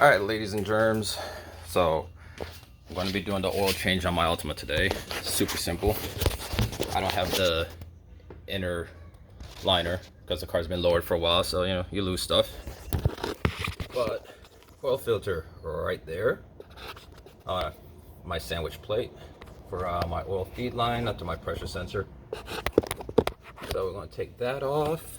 All right, ladies and germs. So I'm going to be doing the oil change on my Altima today. Super simple. I don't have the inner liner because the car's been lowered for a while, so you lose stuff. But oil filter right there. My sandwich plate for my oil feed line up to my pressure sensor. So we're going to take that off.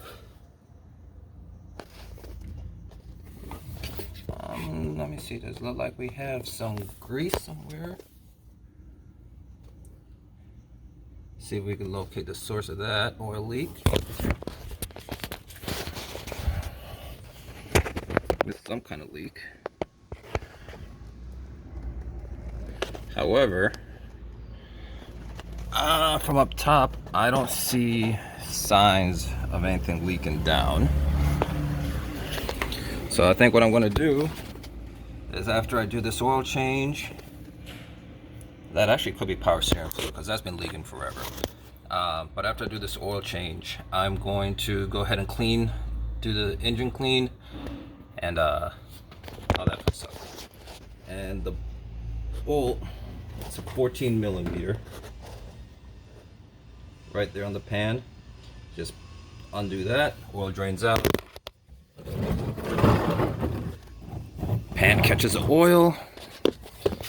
Let me see, does it look like we have some grease somewhere? See if we can locate the source of that oil leak. With some kind of leak. However, from up top, I don't see signs of anything leaking down. So I think what I'm going to do is after I do this oil change, that actually could be power steering fluid because that's been leaking forever. But after I do this oil change, I'm going to go ahead and do the engine clean and all that fun stuff. And the bolt, it's a 14 millimeter right there on the pan. Just undo that, oil drains out. Pan catches the oil.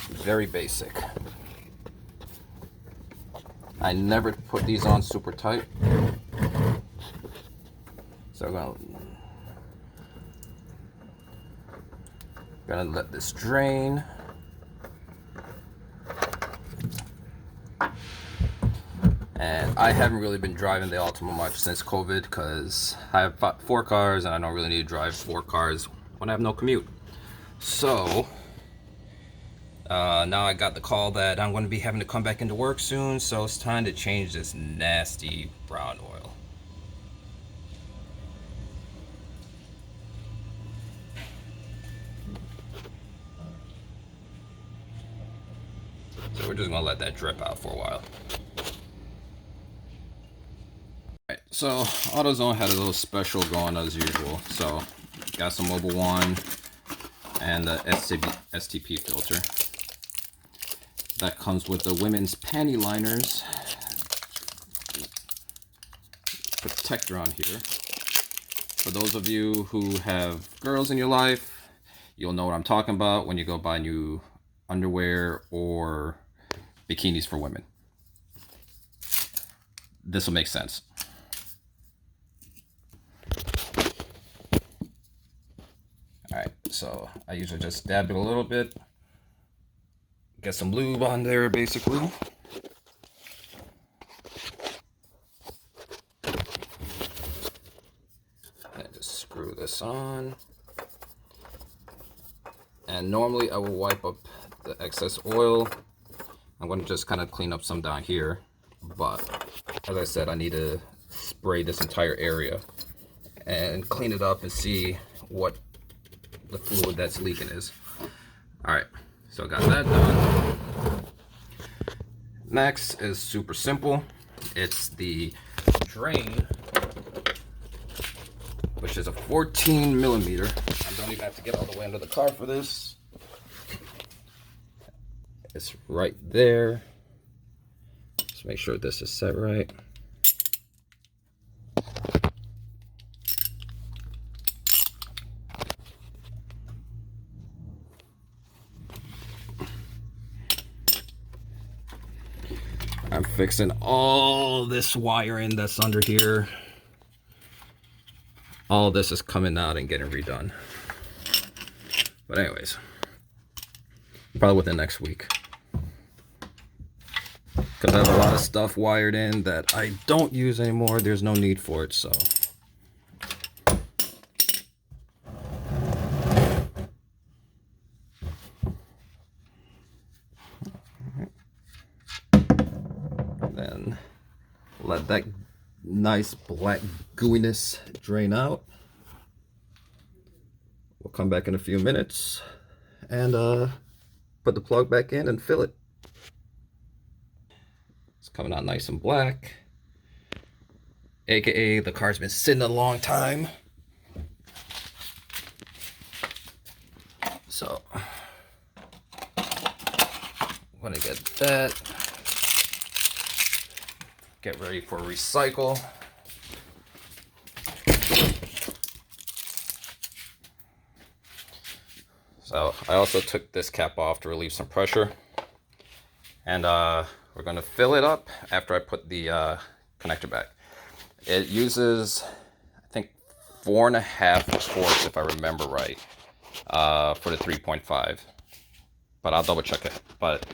Very basic. I never put these on super tight. So I'm gonna let this drain. And I haven't really been driving the Altima much since COVID because I have 4 cars and I don't really need to drive 4 cars when I have no commute. So now I got the call that I'm going to be having to come back into work soon, so it's time to change this nasty brown oil. So we're just going to let that drip out for a while. Alright, so AutoZone had a little special going as usual. So got some Mobile One and the STP filter. That comes with the women's panty liners protector on here. For those of you who have girls in your life, you'll know what I'm talking about when you go buy new underwear or bikinis for women. This will make sense. Alright, so I usually just dab it a little bit. Get some lube on there, basically. And just screw this on. And normally I will wipe up the excess oil. I'm going to just kind of clean up some down here. But as I said, I need to spray this entire area and clean it up and see what the fluid that's leaking is. Alright, so I got that done. Next is super simple. It's the drain, which is a 14 millimeter. I don't even have to get all the way under the car for this. It's right there. Just make sure this is set right. I'm fixing all this wiring that's under here. All this is coming out and getting redone. But anyways, probably within next week. Because I have a lot of stuff wired in that I don't use anymore. There's no need for it, so. Then let that nice black gooiness drain out. We'll come back in a few minutes and put the plug back in and fill it. It's coming out nice and black, aka the car's been sitting a long time. So I'm gonna get that. Get ready for recycle. So I also took this cap off to relieve some pressure. And we're gonna fill it up after I put the connector back. It uses, I think, 4.5 quarts, if I remember right, for the 3.5. But I'll double check it. But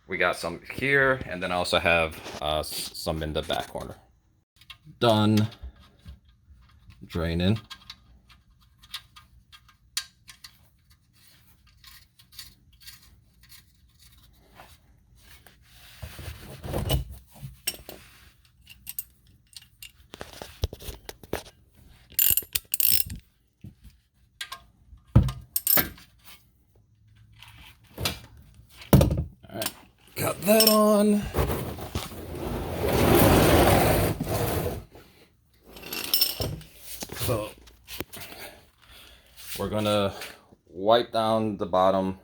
we got some here, and then I also have some in the back corner. Done draining. Alright, got that on. So we're gonna wipe down the bottom,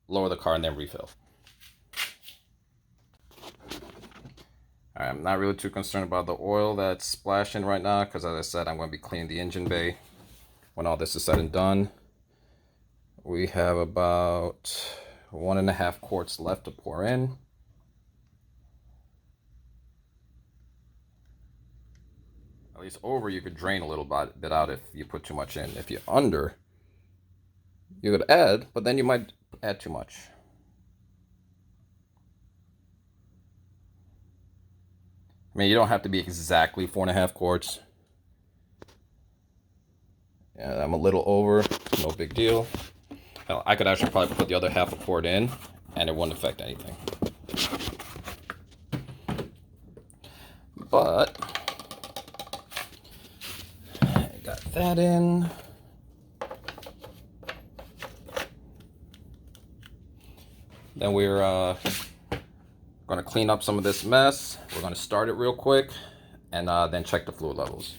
lower the car, and then refill. I'm not really too concerned about the oil that's splashing right now, because as I said, I'm going to be cleaning the engine bay when all this is said and done. We have about 1.5 quarts left to pour in. At least over, you could drain a little bit out if you put too much in. If you're under, you could add, but then you might add too much. I mean, you don't have to be exactly 4.5 quarts. Yeah, I'm a little over, no big deal. Hell, I could actually probably put the other 1/2 quart in and it wouldn't affect anything. But I got that in. Then we're going to clean up some of this mess. We're going to start it real quick and then check the fluid levels.